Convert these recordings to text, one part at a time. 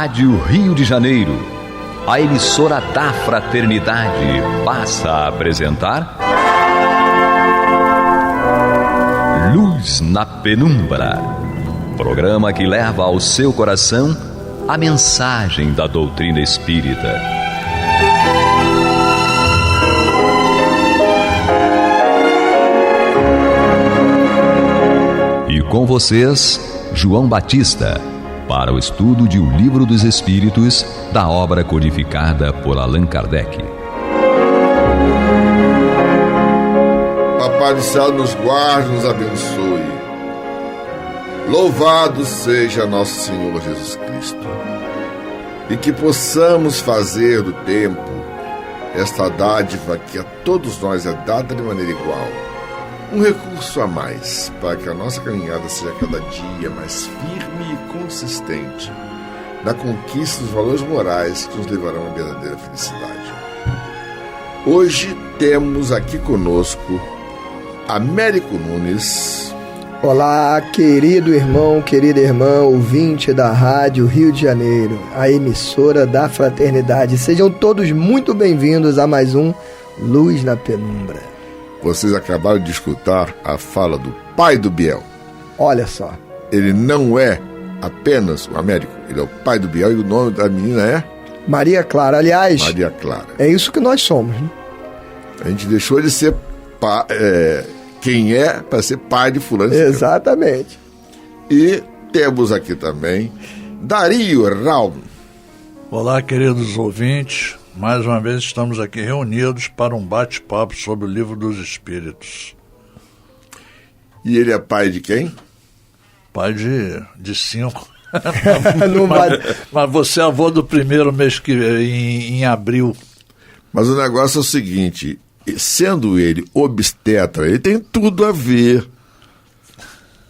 Rádio Rio de Janeiro, a emissora da Fraternidade, passa a apresentar Luz na Penumbra, programa que leva ao seu coração a mensagem da doutrina espírita. E com vocês, João Batista, para o estudo de O Livro dos Espíritos, da obra codificada por Allan Kardec. Papai do céu nos guarde, nos abençoe. Louvado seja nosso Senhor Jesus Cristo. E que possamos fazer do tempo esta dádiva que a todos nós é dada de maneira igual, um recurso a mais para que a nossa caminhada seja cada dia mais firme e consistente na conquista dos valores morais que nos levarão à verdadeira felicidade. Hoje temos aqui conosco Américo Nunes. Olá, querido irmão, querida irmã, ouvinte da Rádio Rio de Janeiro, a emissora da Fraternidade. Sejam todos muito bem-vindos a mais um Luz na Penumbra. Vocês acabaram de escutar a fala do pai do Biel. Olha só. Ele não é apenas o Américo, ele é o pai do Biel e o nome da menina é? Maria Clara. Aliás, Maria Clara. É isso que nós somos, né? A gente deixou de ser quem é para ser pai de fulano. Exatamente. E temos aqui também Dario Raum. Olá, queridos ouvintes. Mais uma vez estamos aqui reunidos para um bate-papo sobre o Livro dos Espíritos. E ele é pai de quem? Pai de 5. mas você é avô do primeiro mês em abril. Mas o negócio é o seguinte, sendo ele obstetra, ele tem tudo a ver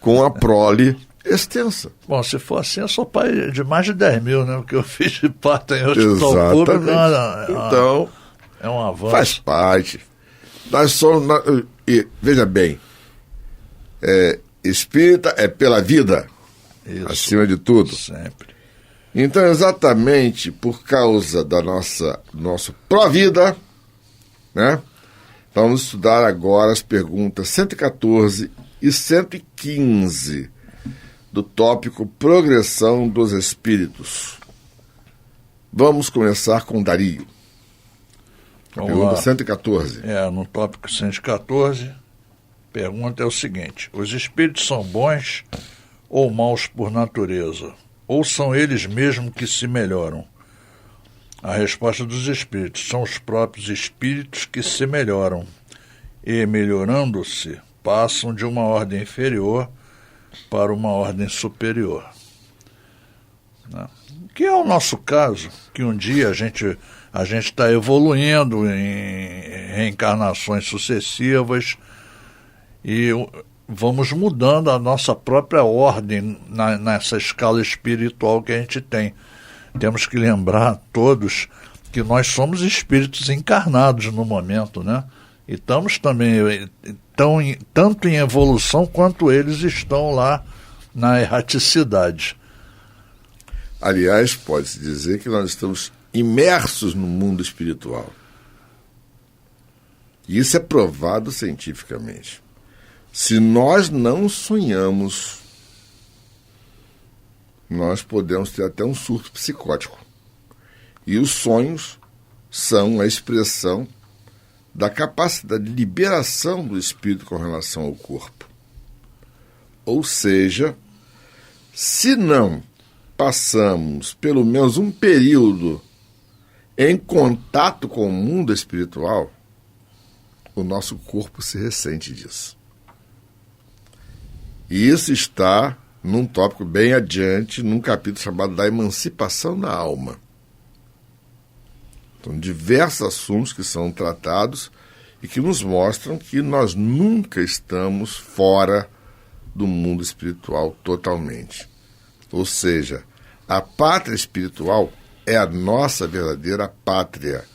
com a prole extensa. Bom, se for assim, eu sou pai de mais de 10 mil, né? Porque eu fiz de parto em hospital público. Então, é um avanço. Faz parte. Nós somos... veja bem, espírita é pela vida, isso, acima de tudo. Sempre. Então, exatamente por causa da nossa pró-vida, né? Vamos estudar agora as perguntas 114 e 115 do tópico Progressão dos Espíritos. Vamos começar com Dario. Pergunta 114. No tópico 114, pergunta é o seguinte: os espíritos são bons ou maus por natureza? Ou são eles mesmos que se melhoram? A resposta dos espíritos: são os próprios espíritos que se melhoram e, melhorando-se, passam de uma ordem inferior para uma ordem superior. Que é o nosso caso, que um dia a gente está evoluindo em reencarnações sucessivas e vamos mudando a nossa própria ordem nessa escala espiritual que a gente tem. Temos que lembrar todos que nós somos espíritos encarnados no momento, né? E estamos também tanto em evolução quanto eles estão lá na erraticidade. Aliás, pode-se dizer que nós estamos imersos no mundo espiritual. E isso é provado cientificamente. Se nós não sonhamos, nós podemos ter até um surto psicótico. E os sonhos são a expressão da capacidade de liberação do espírito com relação ao corpo. Ou seja, se não passamos pelo menos um período em contato com o mundo espiritual, o nosso corpo se ressente disso. E isso está num tópico bem adiante, num capítulo chamado da emancipação da alma. Então, diversos assuntos que são tratados e que nos mostram que nós nunca estamos fora do mundo espiritual totalmente. Ou seja, a pátria espiritual é a nossa verdadeira pátria.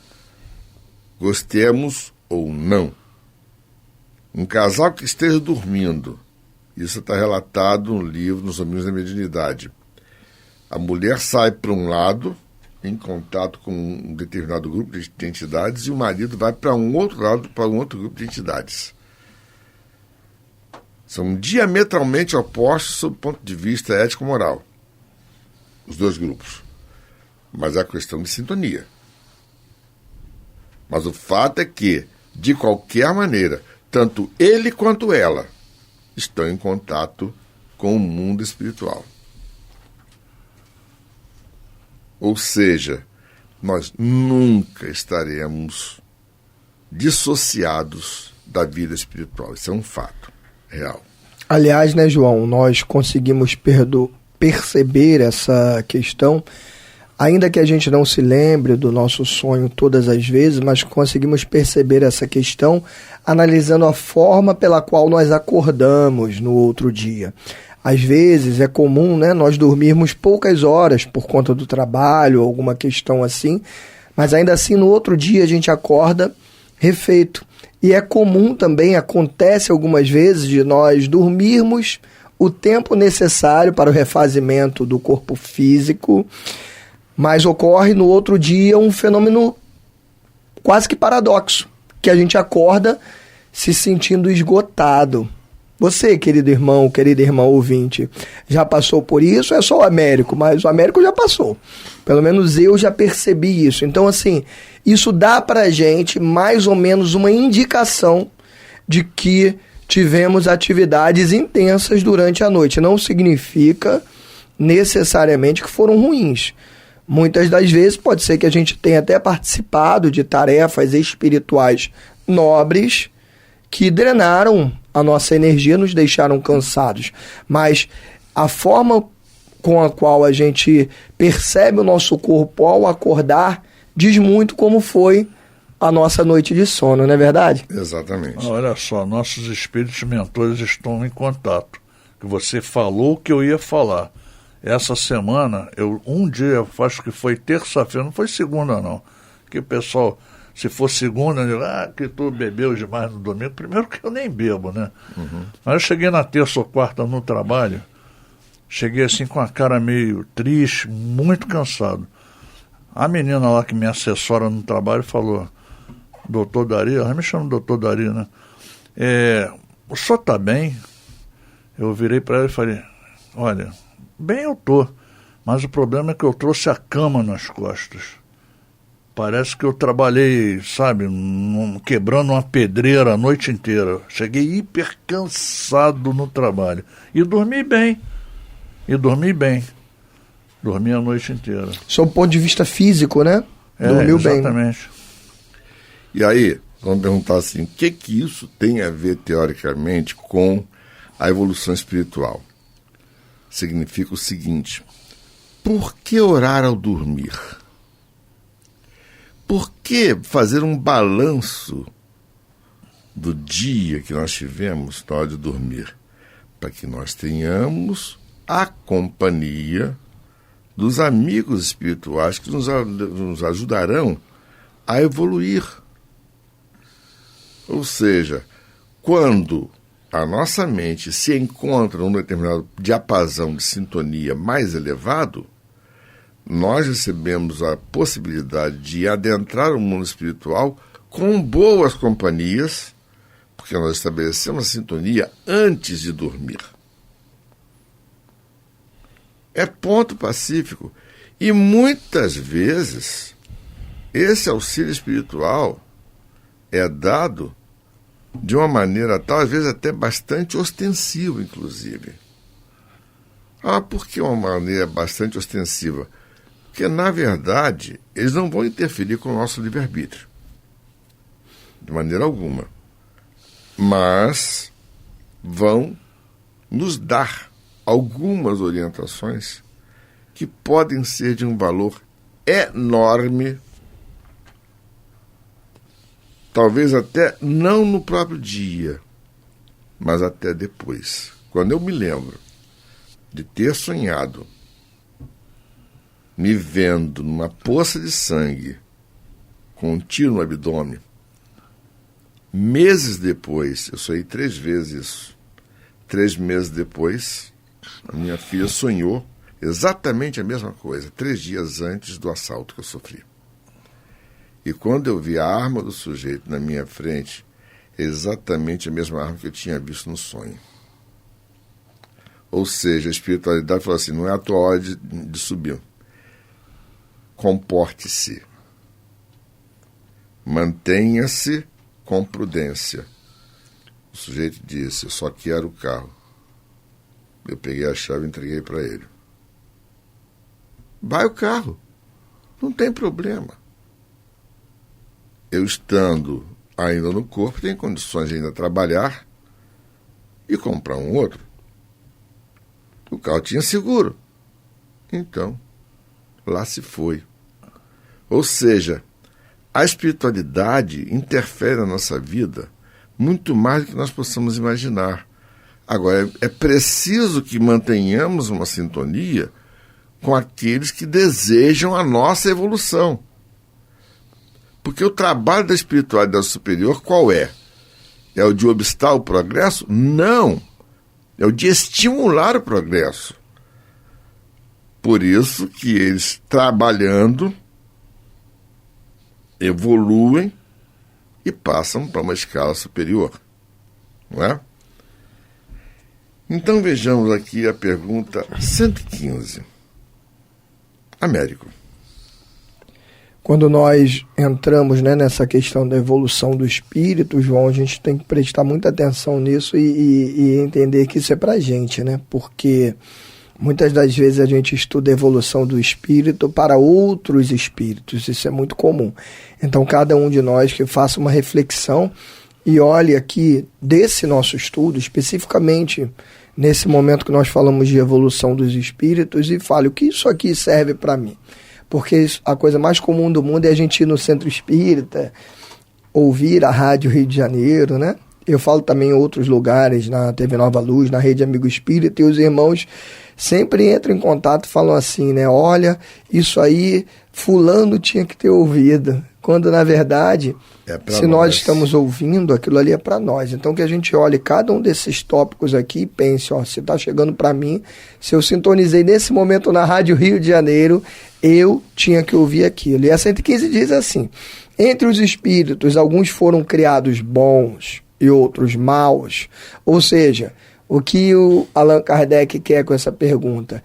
Gostemos ou não. Um casal que esteja dormindo, isso está relatado no livro Nos Domínios da Mediunidade. A mulher sai para um lado, em contato com um determinado grupo de entidades, e o marido vai para um outro lado, para um outro grupo de entidades. São diametralmente opostos sob o ponto de vista ético-moral, os dois grupos. Mas é questão de sintonia. Mas o fato é que, de qualquer maneira, tanto ele quanto ela estão em contato com o mundo espiritual. Ou seja, nós nunca estaremos dissociados da vida espiritual. Isso é um fato real. Aliás, né, João, nós conseguimos perceber essa questão, ainda que a gente não se lembre do nosso sonho todas as vezes, mas conseguimos perceber essa questão analisando a forma pela qual nós acordamos no outro dia. Às vezes é comum, né, nós dormirmos poucas horas por conta do trabalho, alguma questão assim, mas ainda assim no outro dia a gente acorda refeito. E é comum também, acontece algumas vezes, de nós dormirmos o tempo necessário para o refazimento do corpo físico, mas ocorre no outro dia um fenômeno quase que paradoxo, que a gente acorda se sentindo esgotado. Você, querido irmão, querida irmã ouvinte, já passou por isso? É só o Américo, mas o Américo já passou. Pelo menos eu já percebi isso. Então, assim, isso dá pra gente mais ou menos uma indicação de que tivemos atividades intensas durante a noite. Não significa necessariamente que foram ruins. Muitas das vezes pode ser que a gente tenha até participado de tarefas espirituais nobres que drenaram a nossa energia, nos deixaram cansados. Mas a forma com a qual a gente percebe o nosso corpo ao acordar diz muito como foi a nossa noite de sono, não é verdade? Exatamente. Olha só, nossos espíritos mentores estão em contato. Que você falou que eu ia falar. Essa semana, um dia, acho que foi terça-feira, não foi segunda não, que o pessoal, se for segunda, eu digo, que tu bebeu demais no domingo. Primeiro que eu nem bebo, né? Uhum. Mas eu cheguei na terça ou quarta no trabalho, cheguei assim com a cara meio triste, muito cansado. A menina lá que me assessora no trabalho falou, doutor Dari, ela me chama doutor Dari, né? O senhor tá bem? Eu virei para ela e falei, olha, bem eu tô, mas o problema é que eu trouxe a cama nas costas. Parece que eu trabalhei, sabe, quebrando uma pedreira a noite inteira. Cheguei hiper cansado no trabalho. E dormi bem. Dormi a noite inteira. Sob o ponto de vista físico, né? Dormiu bem. Exatamente. E aí, vamos perguntar assim, o que isso tem a ver, teoricamente, com a evolução espiritual? Significa o seguinte, por que orar ao dormir? Por que fazer um balanço do dia que nós tivemos na hora de dormir? Para que nós tenhamos a companhia dos amigos espirituais que nos ajudarão a evoluir. Ou seja, quando a nossa mente se encontra num determinado diapasão de sintonia mais elevado, nós recebemos a possibilidade de adentrar o mundo espiritual com boas companhias, porque nós estabelecemos a sintonia antes de dormir. É ponto pacífico. E muitas vezes esse auxílio espiritual é dado de uma maneira tal, às vezes até bastante ostensiva, inclusive. Por que uma maneira bastante ostensiva? Porque, na verdade, eles não vão interferir com o nosso livre-arbítrio. De maneira alguma. Mas vão nos dar algumas orientações que podem ser de um valor enorme, talvez até não no próprio dia, mas até depois. Quando eu me lembro de ter sonhado me vendo numa poça de sangue com um tiro no abdômen, meses depois, eu sonhei 3 vezes isso, 3 meses depois, a minha filha sonhou Exatamente a mesma coisa, 3 dias antes do assalto que eu sofri. E quando eu vi a arma do sujeito na minha frente, exatamente a mesma arma que eu tinha visto no sonho. Ou seja, a espiritualidade falou assim, não é a tua hora de subir. Comporte-se. Mantenha-se com prudência. O sujeito disse, eu só quero o carro. Eu peguei a chave e entreguei para ele. Vai o carro. Não tem problema. Eu estando ainda no corpo, tenho condições de ainda trabalhar e comprar um outro. O carro tinha seguro. Então, lá se foi. Ou seja, a espiritualidade interfere na nossa vida muito mais do que nós possamos imaginar. Agora, é preciso que mantenhamos uma sintonia com aqueles que desejam a nossa evolução. Porque o trabalho da espiritualidade superior qual é? É o de obstar o progresso? Não! É o de estimular o progresso. Por isso que eles, trabalhando, evoluem e passam para uma escala superior. Não é? Então vejamos aqui a pergunta 115. Américo. Quando nós entramos, né, nessa questão da evolução do espírito, João, a gente tem que prestar muita atenção nisso e entender que isso é pra gente, né? Porque muitas das vezes a gente estuda a evolução do espírito para outros espíritos, isso é muito comum. Então cada um de nós que faça uma reflexão e olhe aqui desse nosso estudo, especificamente nesse momento que nós falamos de evolução dos espíritos, e fale o que isso aqui serve para mim. Porque a coisa mais comum do mundo é a gente ir no centro espírita, ouvir a Rádio Rio de Janeiro, né? Eu falo também em outros lugares, na TV Nova Luz, na Rede Amigo Espírita, e os irmãos sempre entram em contato e falam assim, né? Olha, isso aí fulano tinha que ter ouvido. Quando, na verdade, se nós estamos ouvindo, aquilo ali é para nós. Então, que a gente olhe cada um desses tópicos aqui e pense, ó, se está chegando para mim, se eu sintonizei nesse momento na Rádio Rio de Janeiro, eu tinha que ouvir aquilo. E a 115 diz assim, entre os espíritos, alguns foram criados bons e outros maus. Ou seja, o que o Allan Kardec quer com essa pergunta?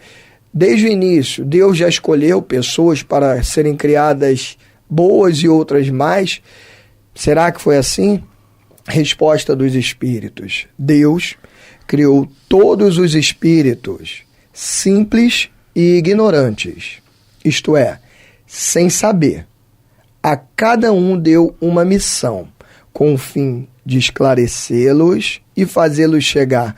Desde o início, Deus já escolheu pessoas para serem criadas boas e outras más. Será que foi assim? Resposta dos espíritos. Deus criou todos os espíritos simples e ignorantes, isto é, sem saber. A cada um deu uma missão, com o fim de esclarecê-los e fazê-los chegar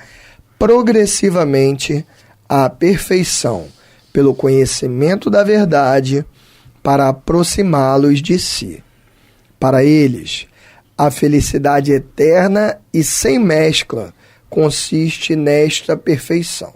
progressivamente à perfeição, pelo conhecimento da verdade, para aproximá-los de si. Para eles, a felicidade eterna e sem mescla consiste nesta perfeição.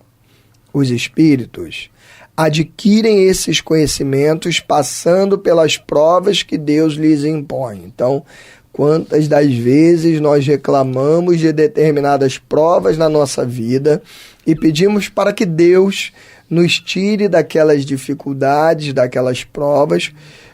Os espíritos adquirem esses conhecimentos passando pelas provas que Deus lhes impõe. Então, quantas das vezes nós reclamamos de determinadas provas na nossa vida e pedimos para que Deus nos tire daquelas dificuldades, daquelas provas,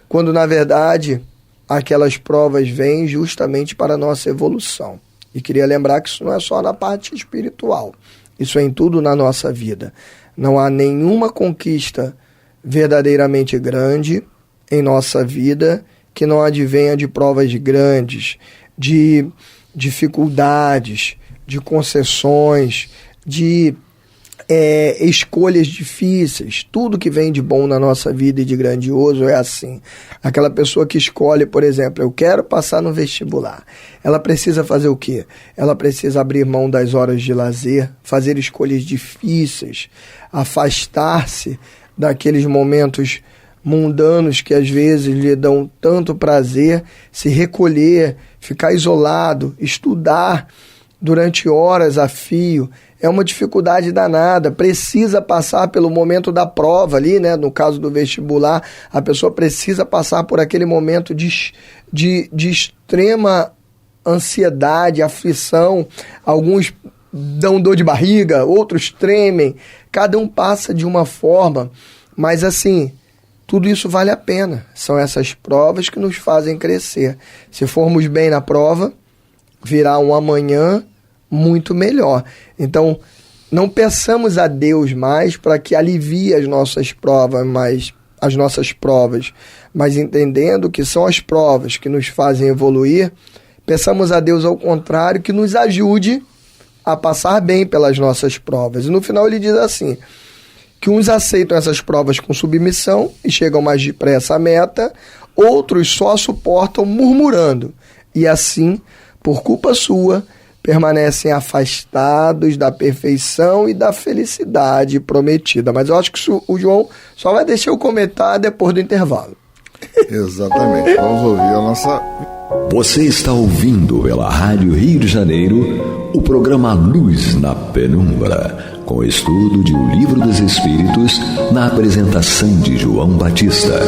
quando na verdade aquelas provas vêm justamente para a nossa evolução. E queria lembrar que isso não é só na parte espiritual, isso é em tudo na nossa vida. Não há nenhuma conquista verdadeiramente grande em nossa vida que não advenha de provas grandes, de dificuldades, de concessões, de escolhas difíceis. Tudo que vem de bom na nossa vida e de grandioso é assim. Aquela pessoa que escolhe, por exemplo, eu quero passar no vestibular. Ela precisa fazer o quê? Ela precisa abrir mão das horas de lazer, fazer escolhas difíceis, afastar-se daqueles momentos mundanos que às vezes lhe dão tanto prazer, se recolher, ficar isolado, estudar durante horas a fio. É uma dificuldade danada, precisa passar pelo momento da prova ali, né? No caso do vestibular, a pessoa precisa passar por aquele momento de extrema ansiedade, aflição. Alguns dão dor de barriga, outros tremem, cada um passa de uma forma, mas assim, tudo isso vale a pena. São essas provas que nos fazem crescer. Se formos bem na prova, virá um amanhã muito melhor. Então, não peçamos a Deus mais para que alivie as nossas provas, mas entendendo que são as provas que nos fazem evoluir, peçamos a Deus ao contrário, que nos ajude a passar bem pelas nossas provas. E no final ele diz assim, que uns aceitam essas provas com submissão e chegam mais depressa à meta, outros só suportam murmurando, e assim, por culpa sua, permanecem afastados da perfeição e da felicidade prometida. Mas eu acho que o João só vai deixar eu comentar depois do intervalo. Exatamente. Vamos ouvir a nossa... Você está ouvindo pela Rádio Rio de Janeiro o programa Luz na Penumbra, com estudo de O Livro dos Espíritos, na apresentação de João Batista.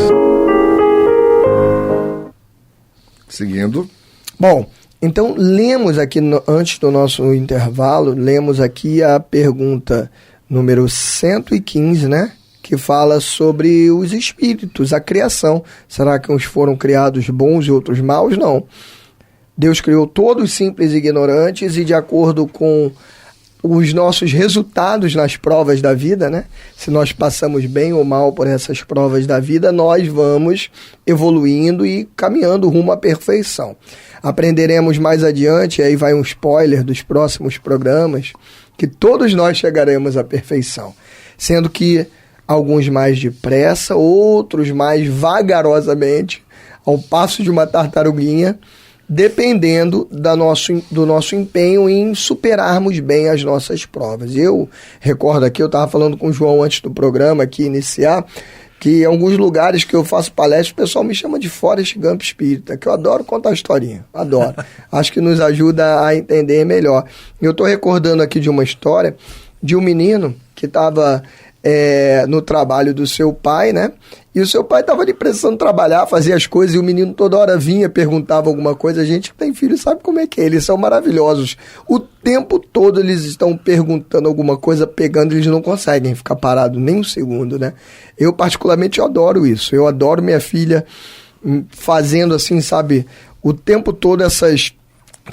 Seguindo. Bom, então lemos aqui, antes do nosso intervalo, lemos aqui a pergunta número 115, né? Que fala sobre os espíritos, a criação. Será que uns foram criados bons e outros maus? Não. Deus criou todos simples e ignorantes, e de acordo com os nossos resultados nas provas da vida, né? Se nós passamos bem ou mal por essas provas da vida, nós vamos evoluindo e caminhando rumo à perfeição. Aprenderemos mais adiante, aí vai um spoiler dos próximos programas, que todos nós chegaremos à perfeição, sendo que alguns mais depressa, outros mais vagarosamente, ao passo de uma tartaruguinha, dependendo do nosso empenho em superarmos bem as nossas provas. Eu recordo aqui, eu estava falando com o João antes do programa aqui iniciar, que em alguns lugares que eu faço palestra, o pessoal me chama de Forrest Gump espírita, que eu adoro contar historinha, adoro. Acho que nos ajuda a entender melhor. Eu estou recordando aqui de uma história de um menino que estava no trabalho do seu pai, né? E o seu pai estava ali precisando trabalhar, fazer as coisas, e o menino toda hora vinha, perguntava alguma coisa. A gente que tem filho sabe como é que é, eles são maravilhosos. O tempo todo eles estão perguntando alguma coisa, pegando, eles não conseguem ficar parados nem um segundo, né? Eu particularmente adoro isso, eu adoro minha filha fazendo assim, sabe, o tempo todo essas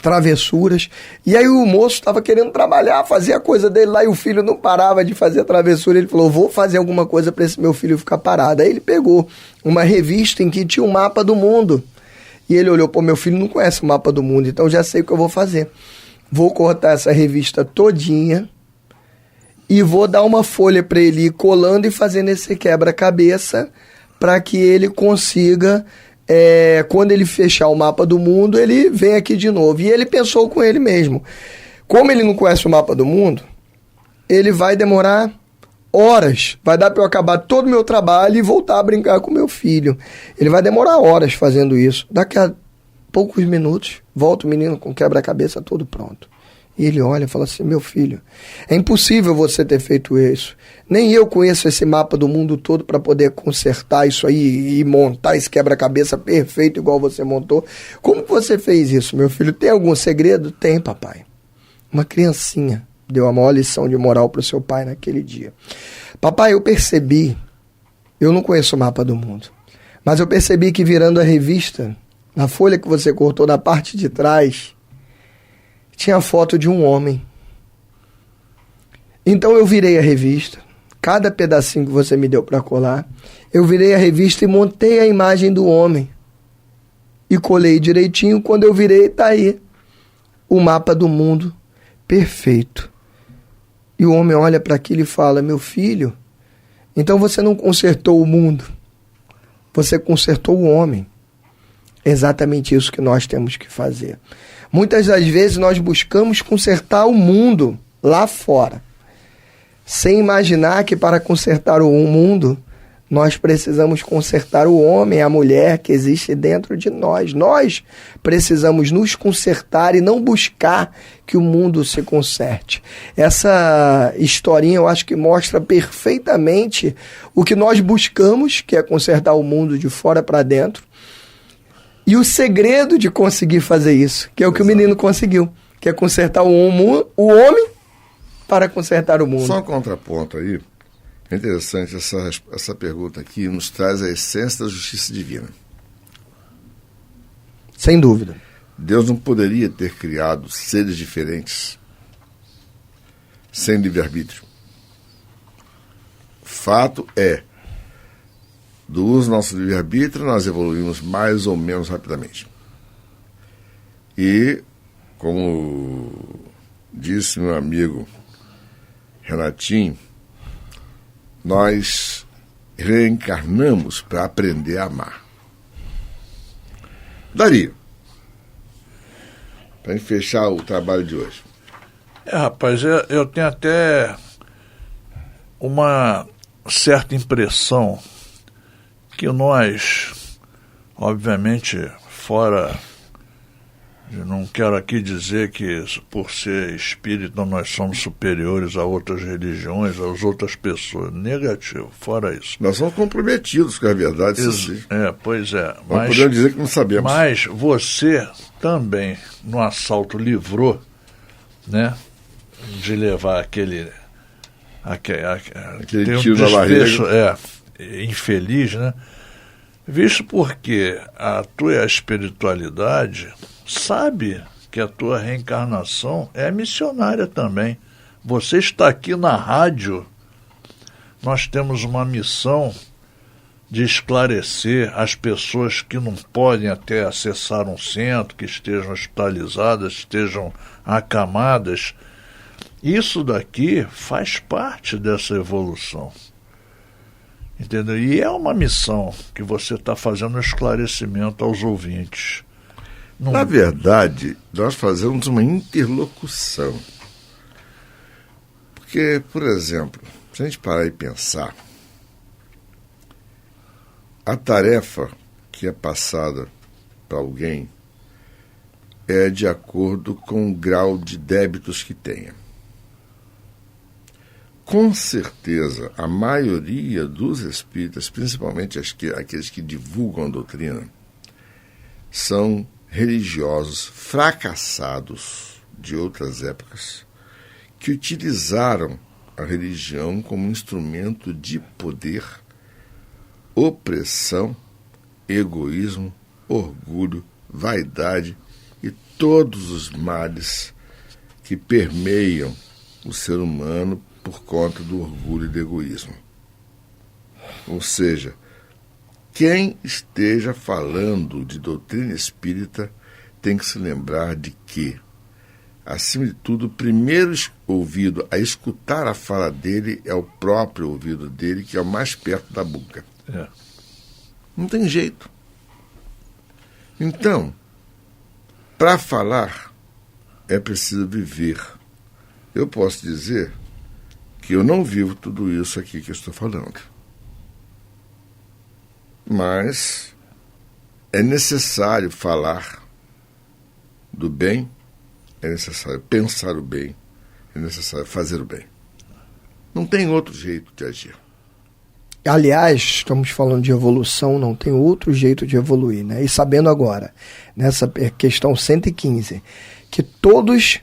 travessuras. E aí o moço estava querendo trabalhar, fazer a coisa dele lá, e o filho não parava de fazer a travessura. Ele falou, vou fazer alguma coisa para esse meu filho ficar parado. Aí ele pegou uma revista em que tinha um mapa do mundo, e ele olhou, pô, meu filho não conhece o mapa do mundo, então já sei o que eu vou fazer. Vou cortar essa revista todinha e vou dar uma folha para ele ir colando e fazendo esse quebra-cabeça para que ele consiga... quando ele fechar o mapa do mundo, ele vem aqui de novo. E ele pensou com ele mesmo, como ele não conhece o mapa do mundo, ele vai demorar horas, vai dar para eu acabar todo o meu trabalho e voltar a brincar com meu filho. Ele vai demorar horas fazendo isso. Daqui a poucos minutos, volta o menino com quebra-cabeça todo pronto. E ele olha e fala assim, meu filho, é impossível você ter feito isso. Nem eu conheço esse mapa do mundo todo para poder consertar isso aí e montar esse quebra-cabeça perfeito igual você montou. Como você fez isso, meu filho? Tem algum segredo? Tem, papai. Uma criancinha deu a maior lição de moral para o seu pai naquele dia. Papai, eu percebi, eu não conheço o mapa do mundo, mas eu percebi que virando a revista, na folha que você cortou na parte de trás, tinha a foto de um homem. Então eu virei a revista, cada pedacinho que você me deu para colar, eu virei a revista e montei a imagem do homem. E colei direitinho, quando eu virei, tá aí o mapa do mundo perfeito. E o homem olha para aquilo e fala, meu filho, então você não consertou o mundo, você consertou o homem. É exatamente isso que nós temos que fazer. Muitas das vezes nós buscamos consertar o mundo lá fora, sem imaginar que para consertar o mundo, nós precisamos consertar o homem, a mulher que existe dentro de nós. Nós precisamos nos consertar e não buscar que o mundo se conserte. Essa historinha eu acho que mostra perfeitamente o que nós buscamos, que é consertar o mundo de fora para dentro, e o segredo de conseguir fazer isso, que é o que o menino conseguiu, que é consertar o homem para consertar o mundo. Só um contraponto aí. É interessante, essa pergunta aqui nos traz a essência da justiça divina. Sem dúvida. Deus não poderia ter criado seres diferentes sem livre-arbítrio. Fato é, do uso do nosso livre-arbítrio, nós evoluímos mais ou menos rapidamente. E, como disse meu amigo Renatinho, nós reencarnamos para aprender a amar. Daria, para fechar o trabalho de hoje. Rapaz, eu tenho até uma certa impressão que nós, obviamente, fora... Eu não quero aqui dizer que, por ser espírita, nós somos superiores a outras religiões, às outras pessoas. Negativo, fora isso. Nós somos comprometidos com a verdade. Sim. Pois é. Mas podemos dizer que não sabemos. Mas você também, no assalto, livrou, né, de levar aquele tiro na barriga. Infeliz, né? Visto porque a tua espiritualidade sabe que a tua reencarnação é missionária também. Você está aqui na rádio, nós temos uma missão de esclarecer as pessoas que não podem até acessar um centro, que estejam hospitalizadas, estejam acamadas. Isso daqui faz parte dessa evolução. Entendeu? E é uma missão que você está fazendo um esclarecimento aos ouvintes. Na verdade, nós fazemos uma interlocução. Porque, por exemplo, se a gente parar e pensar, a tarefa que é passada para alguém é de acordo com o grau de débitos que tenha. Com certeza, a maioria dos espíritas, principalmente aqueles que divulgam a doutrina, são religiosos fracassados de outras épocas que utilizaram a religião como instrumento de poder, opressão, egoísmo, orgulho, vaidade e todos os males que permeiam o ser humano por conta do orgulho e do egoísmo. Ou seja, quem esteja falando de doutrina espírita tem que se lembrar de que, acima de tudo, o primeiro ouvido a escutar a fala dele é o próprio ouvido dele, que é o mais perto da boca. Não tem jeito. Então, para falar, é preciso viver. Eu posso dizer que eu não vivo tudo isso aqui que eu estou falando. Mas é necessário falar do bem, é necessário pensar o bem, é necessário fazer o bem. Não tem outro jeito de agir. Aliás, estamos falando de evolução, não tem outro jeito de evoluir, né? E sabendo agora, nessa questão 115, que todos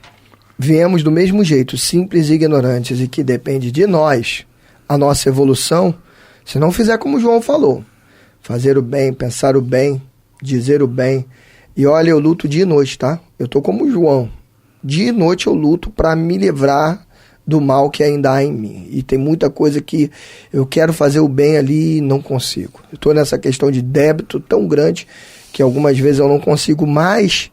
viemos do mesmo jeito, simples e ignorantes, e que depende de nós, a nossa evolução, se não fizer como o João falou, fazer o bem, pensar o bem, dizer o bem. E olha, eu luto dia e noite, tá? Eu tô como o João. Dia e noite eu luto para me livrar do mal que ainda há em mim. E tem muita coisa que eu quero fazer o bem ali e não consigo. Eu tô nessa questão de débito tão grande que algumas vezes eu não consigo mais.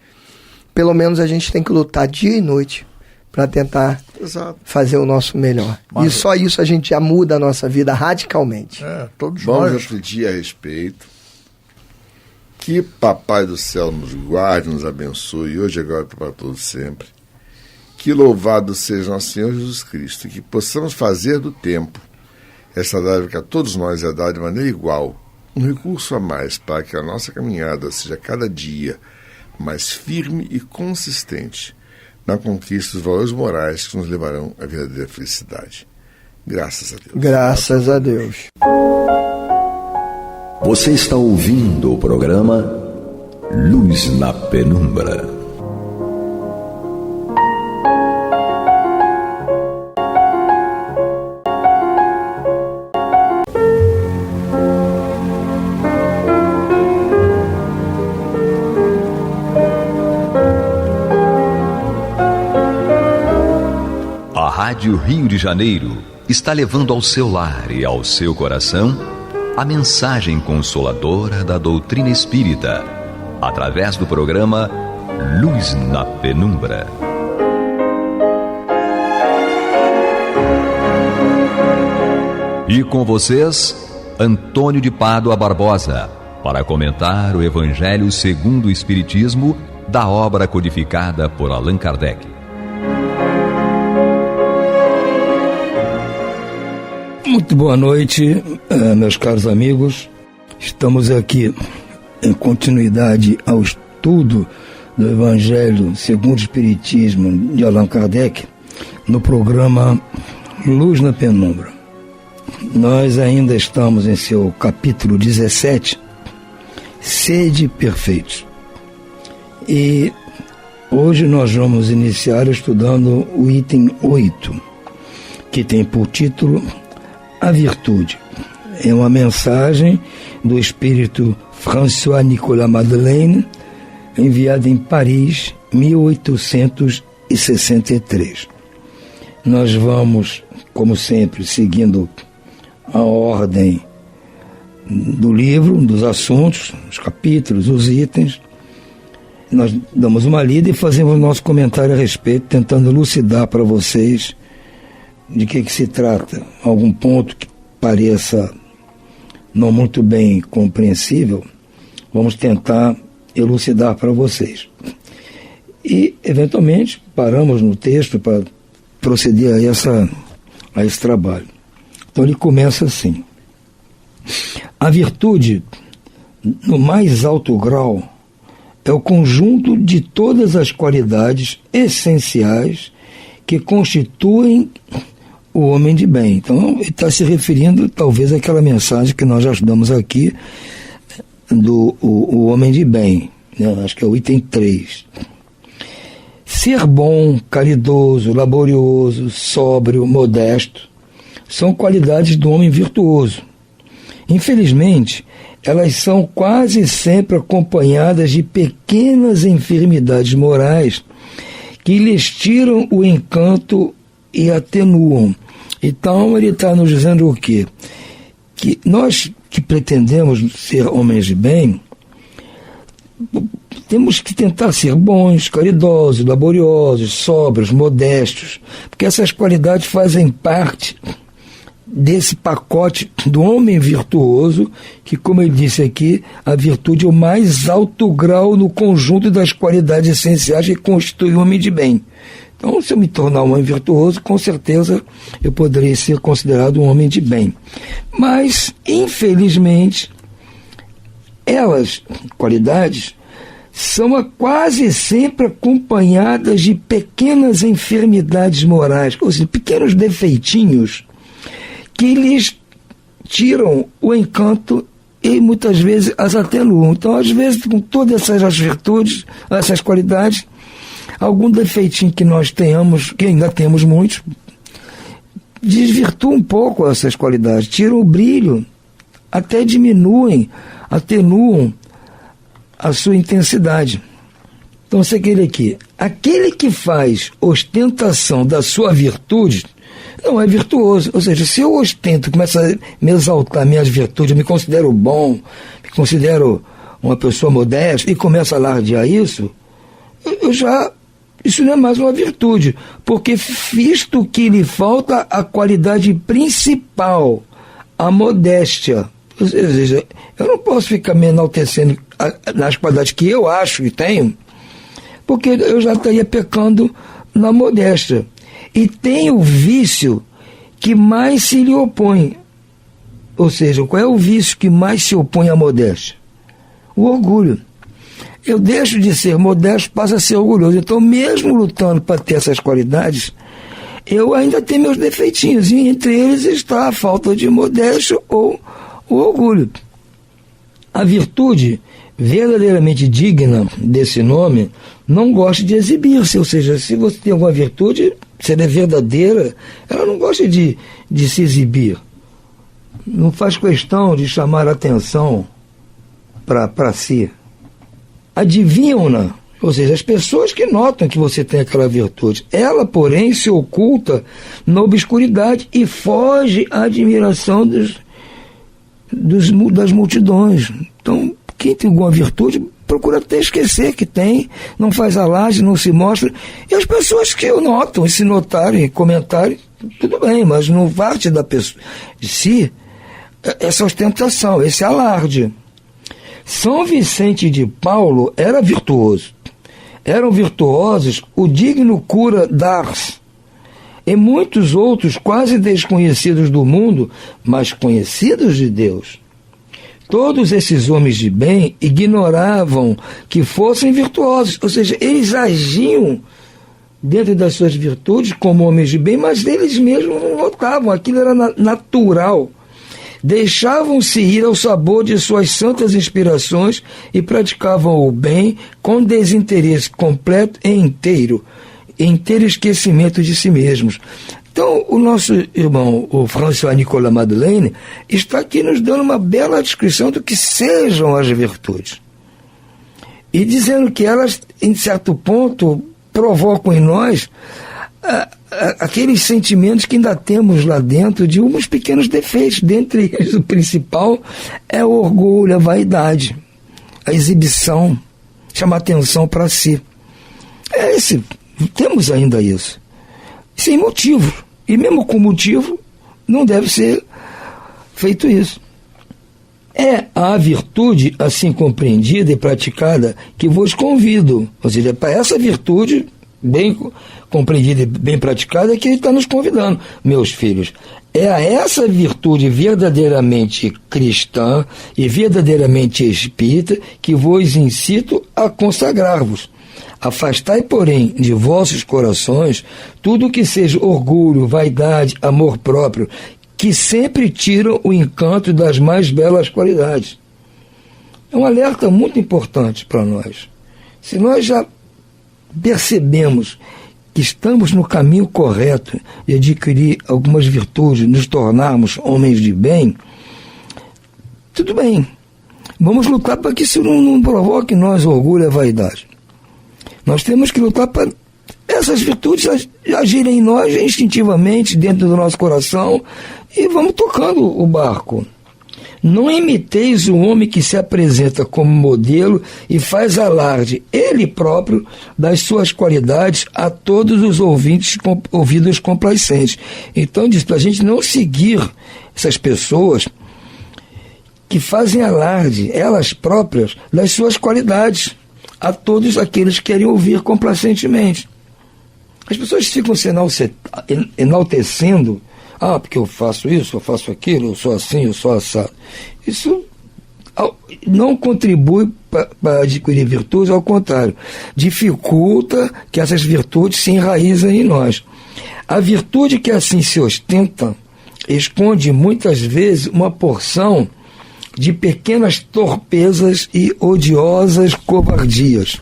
Pelo menos a gente tem que lutar dia e noite para tentar fazer o nosso melhor. Mas, e só isso a gente já muda a nossa vida radicalmente. Todos nós. Vamos refletir a respeito. Que Papai do Céu nos guarde, nos abençoe, hoje, agora e para todos sempre. Que louvado seja nosso Senhor Jesus Cristo, que possamos fazer do tempo essa dádiva que a todos nós é dada de maneira igual, um recurso a mais para que a nossa caminhada seja cada dia mais firme e consistente na conquista dos valores morais que nos levarão à verdadeira felicidade. Graças a Deus. Graças a Deus. Você está ouvindo o programa Luz na Penumbra. Rádio Rio de Janeiro está levando ao seu lar e ao seu coração a mensagem consoladora da doutrina espírita, através do programa Luz na Penumbra. E com vocês, Antônio de Pádua Barbosa, para comentar o Evangelho segundo o Espiritismo, da obra codificada por Allan Kardec. Muito boa noite, meus caros amigos. Estamos aqui em continuidade ao estudo do Evangelho segundo o Espiritismo de Allan Kardec, no programa Luz na Penumbra. Nós ainda estamos em seu capítulo 17, Sede Perfeitos. E hoje nós vamos iniciar estudando o item 8, que tem por título A Virtude. É uma mensagem do espírito François-Nicolas Madeleine, enviada em Paris, 1863. Nós vamos, como sempre, seguindo a ordem do livro, dos assuntos, os capítulos, os itens. Nós damos uma lida e fazemos o nosso comentário a respeito, tentando elucidar para vocês de que se trata. Algum ponto que pareça não muito bem compreensível, vamos tentar elucidar para vocês. E, eventualmente, paramos no texto para proceder a esse trabalho. Então ele começa assim: a virtude, no mais alto grau, é o conjunto de todas as qualidades essenciais que constituem o homem de bem. Então, ele está se referindo, talvez, àquela mensagem que nós já estudamos aqui, do o homem de bem, né? Acho que é o item 3. Ser bom, caridoso, laborioso, sóbrio, modesto, são qualidades do homem virtuoso. Infelizmente, elas são quase sempre acompanhadas de pequenas enfermidades morais que lhes tiram o encanto e atenuam. Então ele está nos dizendo o quê? Que nós que pretendemos ser homens de bem, temos que tentar ser bons, caridosos, laboriosos, sóbrios, modestos, porque essas qualidades fazem parte desse pacote do homem virtuoso, que, como ele disse aqui, a virtude é o mais alto grau no conjunto das qualidades essenciais que constituem o homem de bem. Então, se eu me tornar um homem virtuoso, com certeza eu poderei ser considerado um homem de bem. Mas, infelizmente, elas, qualidades, são quase sempre acompanhadas de pequenas enfermidades morais, ou seja, pequenos defeitinhos que lhes tiram o encanto e muitas vezes as atenuam. Então, às vezes, com todas essas virtudes, essas qualidades, algum defeitinho que nós tenhamos, que ainda temos muitos, desvirtua um pouco essas qualidades, tiram o brilho, até diminuem, atenuam a sua intensidade. Então, você quer aqui, aquele que faz ostentação da sua virtude não é virtuoso. Ou seja, se eu ostento, começo a me exaltar minhas virtudes, eu me considero bom, me considero uma pessoa modesta e começo a alardear isso, isso não é mais uma virtude, porque visto que lhe falta a qualidade principal, a modéstia. Ou seja, eu não posso ficar me enaltecendo nas qualidades que eu acho que tenho, porque eu já estaria pecando na modéstia. E tem o vício que mais se lhe opõe. Ou seja, qual é o vício que mais se opõe à modéstia? O orgulho. Eu deixo de ser modesto, passo a ser orgulhoso. Então, mesmo lutando para ter essas qualidades, eu ainda tenho meus defeitinhos. E entre eles está a falta de modéstia ou o orgulho. A virtude verdadeiramente digna desse nome não gosta de exibir-se. Ou seja, se você tem alguma virtude, se ela é verdadeira, ela não gosta de se exibir. Não faz questão de chamar a atenção para si. Adivinham-na, Ou seja, as pessoas que notam que você tem aquela virtude. Ela, porém, se oculta na obscuridade e foge à admiração das multidões. Então, quem tem alguma virtude procura até esquecer que tem, não faz alarde, não se mostra. E as pessoas que o notam, e se notarem, comentarem, tudo bem, mas não parte da pessoa de si essa ostentação, esse alarde. São Vicente de Paulo era virtuoso. Eram virtuosos o digno cura d'Ars e muitos outros quase desconhecidos do mundo, mas conhecidos de Deus. Todos esses homens de bem ignoravam que fossem virtuosos, ou seja, eles agiam dentro das suas virtudes como homens de bem, mas eles mesmos não notavam, aquilo era natural. Deixavam-se ir ao sabor de suas santas inspirações e praticavam o bem com desinteresse completo e inteiro esquecimento de si mesmos. Então, o nosso irmão, o François Nicolas Madeleine, está aqui nos dando uma bela descrição do que sejam as virtudes. E dizendo que elas, em certo ponto, provocam em nós aqueles sentimentos que ainda temos lá dentro de uns pequenos defeitos. Dentre eles, o principal é o orgulho, a vaidade, a exibição, chamar atenção para si. Temos ainda isso. Sem motivo. E mesmo com motivo, não deve ser feito isso. É a virtude assim compreendida e praticada que vos convido. Ou seja, para essa virtude bem compreendida e bem praticada é que ele está nos convidando. Meus filhos, é a essa virtude verdadeiramente cristã e verdadeiramente espírita que vos incito a consagrar-vos. Afastai, porém, de vossos corações tudo o que seja orgulho, vaidade, amor próprio, que sempre tiram o encanto das mais belas qualidades. É um alerta muito importante para nós. Se nós já percebemos que estamos no caminho correto de adquirir algumas virtudes, nos tornarmos homens de bem, tudo bem. Vamos lutar para que isso não provoque em nós orgulho e vaidade. Nós temos que lutar para essas virtudes agirem em nós instintivamente, dentro do nosso coração, e vamos tocando o barco. Não imiteis o homem que se apresenta como modelo e faz alarde, ele próprio, das suas qualidades a todos os ouvidos complacentes. Então, diz para a gente não seguir essas pessoas que fazem alarde, elas próprias, das suas qualidades a todos aqueles que querem ouvir complacentemente. As pessoas ficam se enaltecendo, porque eu faço isso, eu faço aquilo, eu sou assim, eu sou assado. Isso não contribui para adquirir virtudes, ao contrário, dificulta que essas virtudes se enraizem em nós. A virtude que assim se ostenta esconde muitas vezes uma porção de pequenas torpezas e odiosas covardias.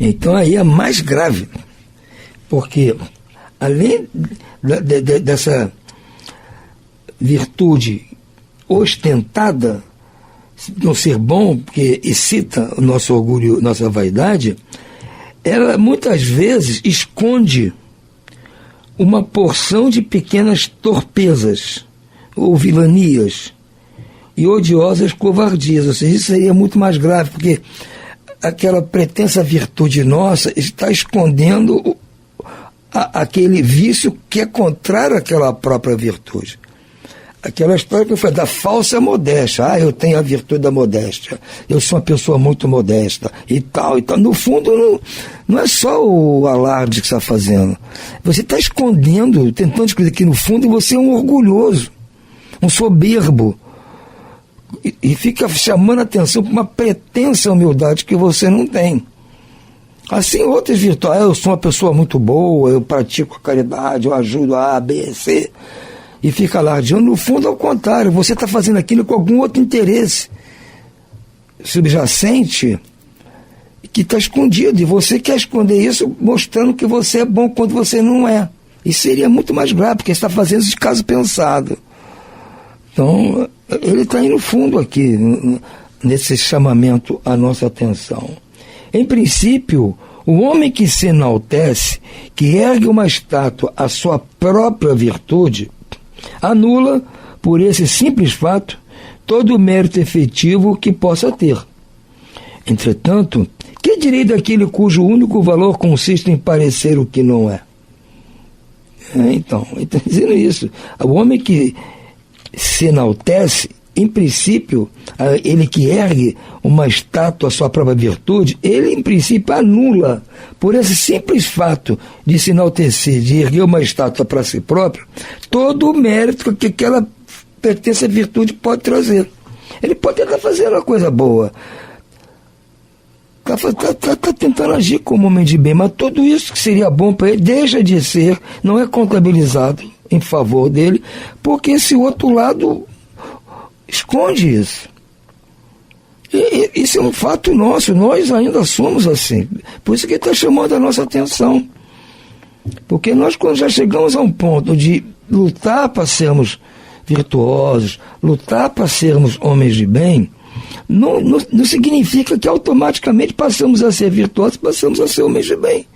Então aí é mais grave, porque além dessa virtude ostentada, não ser bom, porque excita o nosso orgulho, nossa vaidade, ela muitas vezes esconde uma porção de pequenas torpezas ou vilanias e odiosas covardias. Ou seja, isso seria muito mais grave, porque aquela pretensa virtude nossa está escondendo aquele vício que é contrário àquela própria virtude. Aquela história que eu falei, da falsa modéstia. Eu tenho a virtude da modéstia, eu sou uma pessoa muito modesta e tal. No fundo, não é só o alarde que você está fazendo. Você está escondendo, tentando esconder que no fundo você é um orgulhoso, um soberbo, e fica chamando a atenção para uma pretensa humildade que você não tem. Assim, outras virtudes, eu sou uma pessoa muito boa, eu pratico a caridade, eu ajudo A, B, C, e fica alardeando. No fundo, ao contrário, você está fazendo aquilo com algum outro interesse subjacente que está escondido, e você quer esconder isso mostrando que você é bom quando você não é. E seria muito mais grave, porque você está fazendo isso de caso pensado. Então, ele está indo fundo aqui, nesse chamamento à nossa atenção. Em princípio, o homem que se enaltece, que ergue uma estátua à sua própria virtude, anula, por esse simples fato, todo o mérito efetivo que possa ter. Entretanto, que direi daquele cujo único valor consiste em parecer o que não é? Então, ele está dizendo isso. O homem que se enaltece, em princípio, ele que ergue uma estátua à sua própria virtude, ele, em princípio, anula, por esse simples fato de se enaltecer, de erguer uma estátua para si próprio, todo o mérito que aquela pertença à virtude pode trazer. Ele pode estar fazendo uma coisa boa, está tentando agir como homem de bem, mas tudo isso que seria bom para ele deixa de ser, não é contabilizado em favor dele, porque esse outro lado esconde isso. E isso é um fato nosso, nós ainda somos assim. Por isso que ele está chamando a nossa atenção. Porque nós, quando já chegamos a um ponto de lutar para sermos virtuosos, lutar para sermos homens de bem, não significa que automaticamente passamos a ser virtuosos, passamos a ser homens de bem.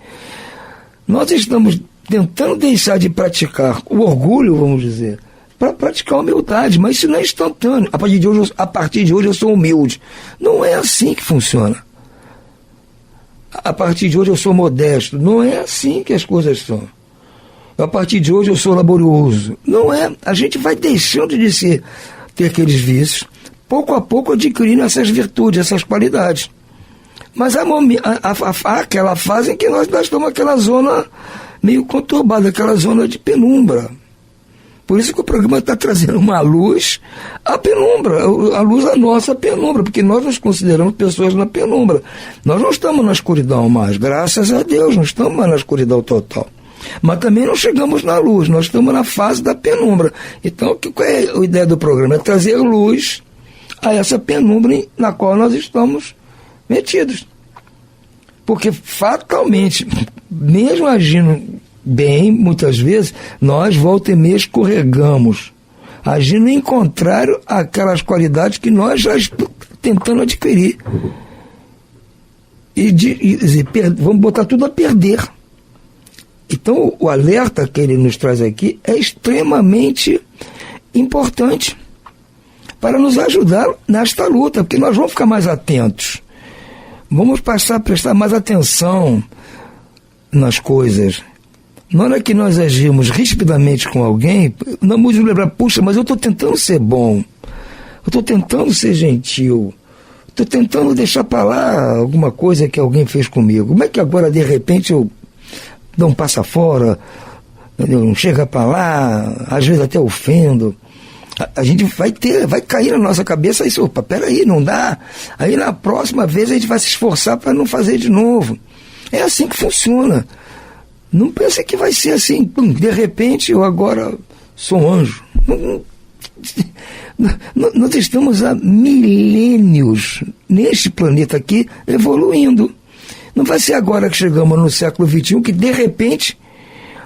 Nós estamos tentando deixar de praticar o orgulho, vamos dizer, para praticar a humildade, mas isso não é instantâneo. A partir de hoje eu sou humilde. Não é assim que funciona. A partir de hoje eu sou modesto. Não é assim que as coisas são. A partir de hoje eu sou laborioso. Não é. A gente vai deixando de ter aqueles vícios, pouco a pouco adquirindo essas virtudes, essas qualidades. Mas há aquela fase em que nós estamos naquela zona meio conturbada, aquela zona de penumbra. Por isso que o programa está trazendo uma luz à penumbra, a luz à nossa penumbra, porque nós nos consideramos pessoas na penumbra. Nós não estamos na escuridão mais, graças a Deus, não estamos mais na escuridão total. Mas também não chegamos na luz, nós estamos na fase da penumbra. Então, qual é a ideia do programa? É trazer luz a essa penumbra na qual nós estamos metidos. Porque fatalmente, mesmo agindo bem, muitas vezes, nós volta e meia escorregamos, agindo em contrário àquelas qualidades que nós já estamos tentando adquirir. Vamos botar tudo a perder. Então, o alerta que ele nos traz aqui é extremamente importante para nos ajudar nesta luta, porque nós vamos ficar mais atentos. Vamos passar a prestar mais atenção nas coisas. Na hora que nós agimos rispidamente com alguém, não vamos lembrar, puxa, mas eu estou tentando ser bom, eu estou tentando ser gentil, estou tentando deixar para lá alguma coisa que alguém fez comigo. Como é que agora, de repente, eu dou um passa fora, não chega para lá, às vezes até ofendo? A gente vai cair na nossa cabeça isso, opa, peraí, não dá. Aí na próxima vez a gente vai se esforçar para não fazer de novo. É assim que funciona. Não pense que vai ser assim, de repente eu agora sou um anjo. Nós estamos há milênios neste planeta aqui evoluindo. Não vai ser agora que chegamos no século XXI que de repente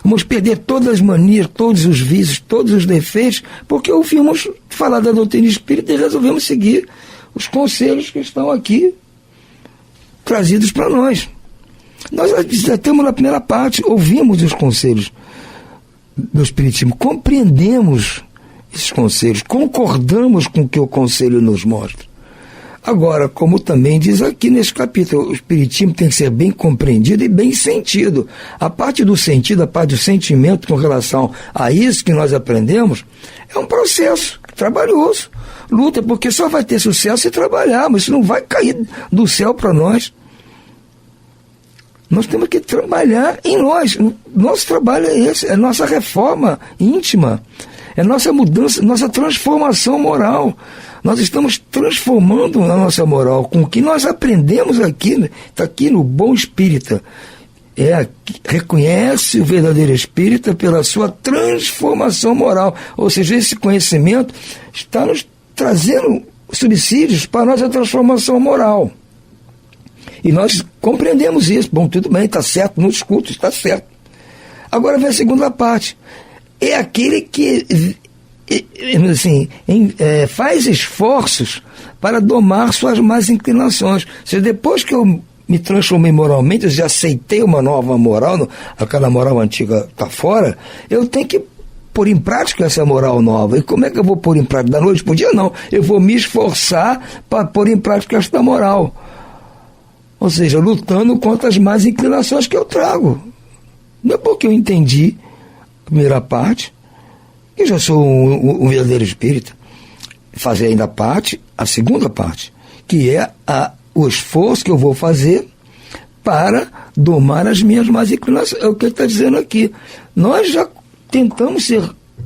vamos perder todas as manias, todos os vícios, todos os defeitos, porque ouvimos falar da doutrina espírita e resolvemos seguir os conselhos que estão aqui trazidos para nós. Nós já estamos na primeira parte, ouvimos os conselhos do Espiritismo, compreendemos esses conselhos, concordamos com o que o conselho nos mostra. Agora, como também diz aqui nesse capítulo, o Espiritismo tem que ser bem compreendido e bem sentido. A parte do sentido, a parte do sentimento com relação a isso que nós aprendemos, é um processo trabalhoso. Luta, porque só vai ter sucesso se trabalhar, mas isso não vai cair do céu para nós. Nós temos que trabalhar em nós. Nosso trabalho é esse, é nossa reforma íntima, é nossa mudança, nossa transformação moral. Nós estamos transformando a nossa moral com o que nós aprendemos aqui, está aqui no Bom Espírita. Reconhece o verdadeiro espírita pela sua transformação moral. Ou seja, esse conhecimento está nos trazendo subsídios para a nossa transformação moral. E nós compreendemos isso. Bom, tudo bem, está certo, não discuto, está certo. Agora vem a segunda parte. É aquele que assim, faz esforços para domar suas más inclinações. Ou seja, depois que eu me transformei moralmente, eu já aceitei uma nova moral, aquela moral antiga está fora, eu tenho que pôr em prática essa moral nova. E como é que eu vou pôr em prática? Da noite para o dia? Não. Eu vou me esforçar para pôr em prática esta moral. Ou seja, lutando contra as más inclinações que eu trago. Não é porque eu entendi a primeira parte, que eu já sou um verdadeiro espírita, fazer ainda a segunda parte, que é o esforço que eu vou fazer para domar as minhas más inclinações. É o que ele está dizendo aqui. Nós já tentamos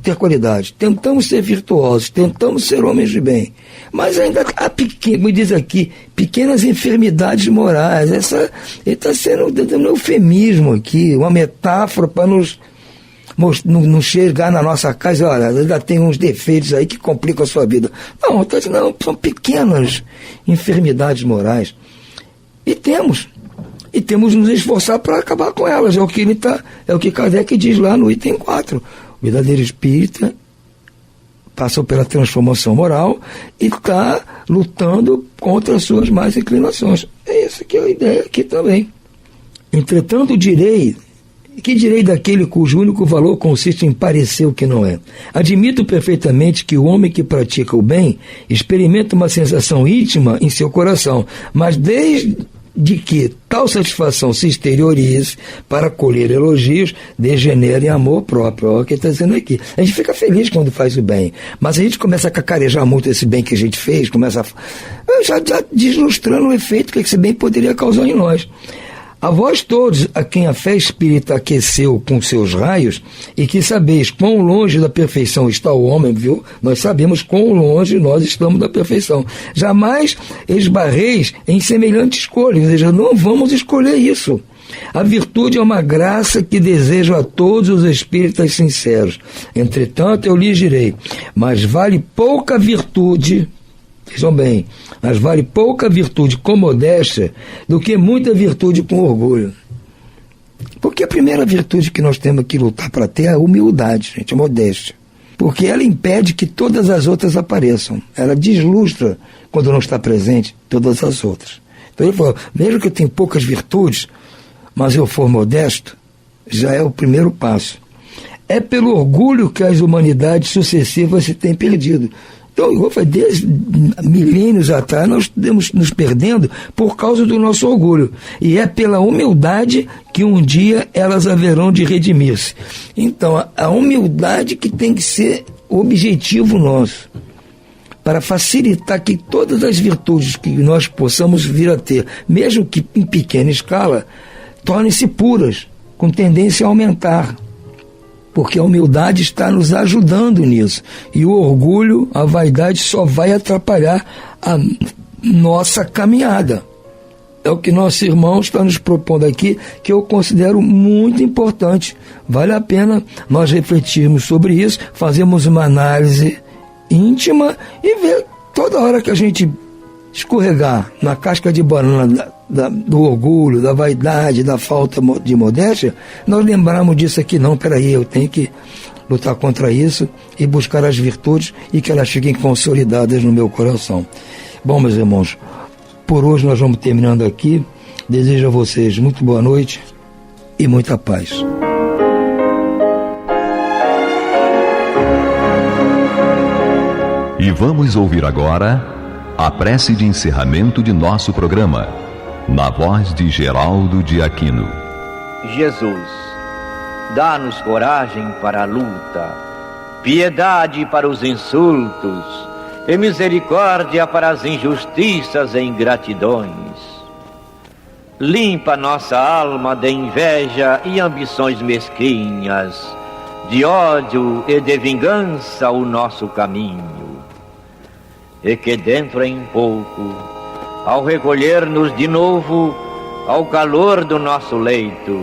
ter qualidade, tentamos ser virtuosos, tentamos ser homens de bem, mas ainda há, me diz aqui, pequenas enfermidades morais. Ele está dando um eufemismo aqui, uma metáfora para não chegar na nossa casa, olha, ainda tem uns defeitos aí que complicam a sua vida. Não, está dizendo, não, são pequenas enfermidades morais. E temos nos esforçar para acabar com elas. É o que Kardec diz lá no item 4. O verdadeiro espírita passou pela transformação moral e está lutando contra as suas más inclinações. É essa que é a ideia aqui também. Entretanto, que direi daquele cujo único valor consiste em parecer o que não é? Admito perfeitamente que o homem que pratica o bem experimenta uma sensação íntima em seu coração, mas desde que tal satisfação se exteriorize para colher elogios, degenera em amor próprio. Olha o que ele está dizendo aqui. A gente fica feliz quando faz o bem, mas a gente começa a cacarejar muito esse bem que a gente fez, já deslumbrando o efeito que esse bem poderia causar em nós. A vós todos, a quem a fé espírita aqueceu com seus raios, e que sabeis quão longe da perfeição está o homem, viu? Nós sabemos quão longe nós estamos da perfeição. Jamais esbarreis em semelhante escolha, ou seja, não vamos escolher isso. A virtude é uma graça que desejo a todos os espíritas sinceros. Entretanto, eu lhes direi, mas vale pouca virtude... Vejam bem, mas vale pouca virtude com modéstia do que muita virtude com orgulho. Porque a primeira virtude que nós temos que lutar para ter é a humildade, gente, a modéstia. Porque ela impede que todas as outras apareçam. Ela deslustra, quando não está presente, todas as outras. Então ele falou, mesmo que eu tenha poucas virtudes, mas eu for modesto, já é o primeiro passo. É pelo orgulho que as humanidades sucessivas se têm perdido. Então, desde milênios atrás, nós estamos nos perdendo por causa do nosso orgulho. E é pela humildade que um dia elas haverão de redimir-se. Então, a humildade que tem que ser o objetivo nosso, para facilitar que todas as virtudes que nós possamos vir a ter, mesmo que em pequena escala, tornem-se puras, com tendência a aumentar. Porque a humildade está nos ajudando nisso. E o orgulho, a vaidade, só vai atrapalhar a nossa caminhada. É o que nosso irmão está nos propondo aqui, que eu considero muito importante. Vale a pena nós refletirmos sobre isso, fazermos uma análise íntima e ver toda hora que a gente escorregar na casca de banana do orgulho, da vaidade, da falta de modéstia, nós lembramos disso aqui. Não, peraí, eu tenho que lutar contra isso e buscar as virtudes e que elas fiquem consolidadas no meu coração. Bom, meus irmãos, por hoje nós vamos terminando aqui. Desejo a vocês muito boa noite e muita paz. E vamos ouvir agora a prece de encerramento de nosso programa, na voz de Geraldo de Aquino. Jesus, dá-nos coragem para a luta, piedade para os insultos e misericórdia para as injustiças e ingratidões. Limpa nossa alma de inveja e ambições mesquinhas, de ódio e de vingança o nosso caminho. E que dentro em pouco, ao recolher-nos de novo ao calor do nosso leito,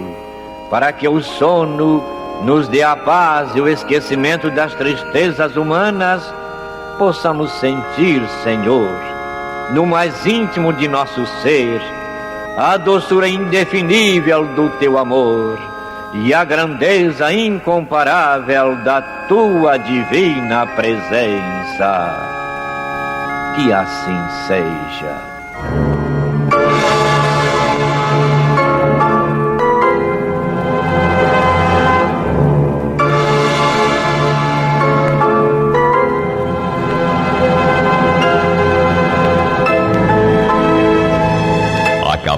para que o sono nos dê a paz e o esquecimento das tristezas humanas, possamos sentir, Senhor, no mais íntimo de nosso ser, a doçura indefinível do Teu amor e a grandeza incomparável da Tua divina presença. Que assim seja.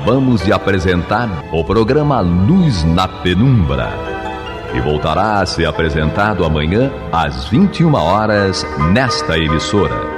acabamos de apresentar o programa Luz na Penumbra, que voltará a ser apresentado amanhã às 21 horas nesta emissora.